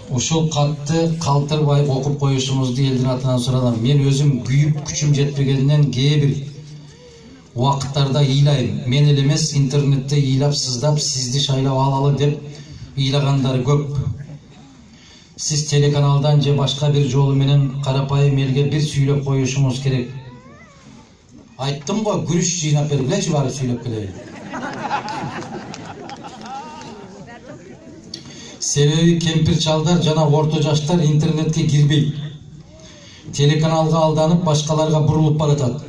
ушул катты калтырбай окуп коюшуңузду элдин атынан сурадым. Мен өзүм күйүп күчүм жетпегенден кээ бир убакыттарда ыйлайм. Мен эле эмес, интернетте ыйлап сыздап сизди шайлап алалы деп ыйлагандар көп. Сиз телеканалдан же башка бир жолу менен карапайым элге бир сүйлөп коюшуңуз керек. Айттым го, күрүш жыйнап бергилечи, барып сүйлөп келейин. Себеби кемпир чалдар жана орто жаштар интернетке кирбейт. Телеканалга алданып башкаларга бурулуп баратат.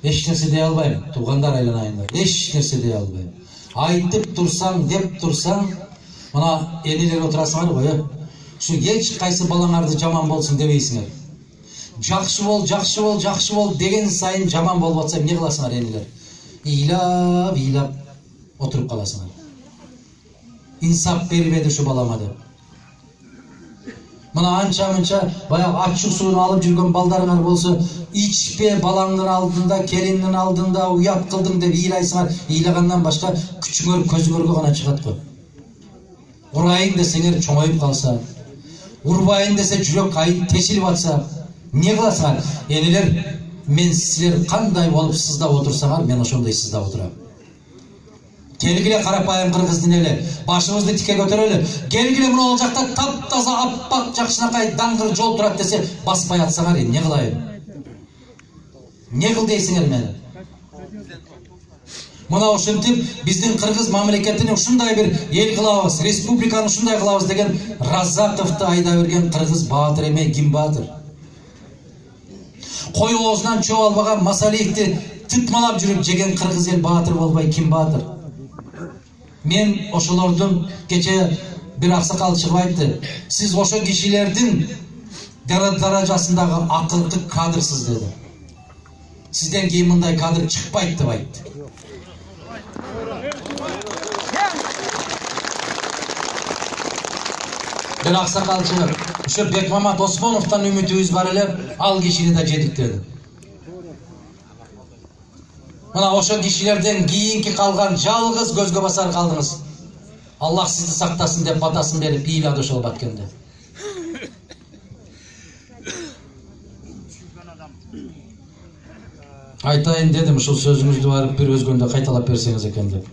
Эч нерсе дей албайм, туугандар айланайындар. Эч нерсе дей албайм. Айтып турсаң, деп турсаң, мына энелер отурасыңар го, ушу эч кайсы балаңарды жаман болсун дебейсиңер. Жакшы бол, жакшы бол, жакшы бол деген сайын жаман болуп атса эмне кыласыңар энелер? Ыйлап отуруп каласыңар. Инсап бербеди ушу балама деп. Мына анча-мынча баягы ачык сууну алып жүргөн балдарыңар болсо, ичпе балаңдын алдында, келиндин алдында уят кылдың деп ыйлайсыңар. Ыйлагандан башка күчүңөр көзүңөргө гана чыгат го. Урайын десеңер чоңоюп калса, урбайын десе жүрөк айып тешилип атса, эмне кыласыңар? Энелер, мен силер кандай болуп сыздап отурсаңар, мен ошондой сыздап отурам. Келгиле карапайым кыргыздын эле, башыбызды тике көтөрөлү. Келгиле мына жакта таптаза аппак жакшынакай даңгыр жол турат десе, баспай атсаңар, эмне кылайын? Эмне кыл дейсиңер мени? Мына ошентип биздин кыргыз мамлекетин ушундай бир эл кылабыз, республиканы ушундай кылабыз деген Разаковду айда берген кыргыз баатыр эме, ким баатыр? Кой оозунан чөп албаган Масалиевди тытмалап жүрүп жеген кыргыз эл баатыр болбой ким баатыр? Мен ошолордун кече бир аксакал чыгып айтты. Сиз ошо кишилердин даражасындагы акылкы кадрсыз деди. Сизден кийин мындай кадр чыкпайт деп айтты. Бир аксакал чыгып, ошо Бекмамат Осмоновдон үмүтүбүз бар эле, ал кишини да жедик деди. Мына ошо кишилерден кийинки калган жалгыз көзгө басар калдыңыз. Аллах сизди сактасын деп батасын берип ыйлады ошол баткенде. Айтайын дедим, ушул сөзүңүздү барып бир өзгөндө кайталап берсеңиз экен деп.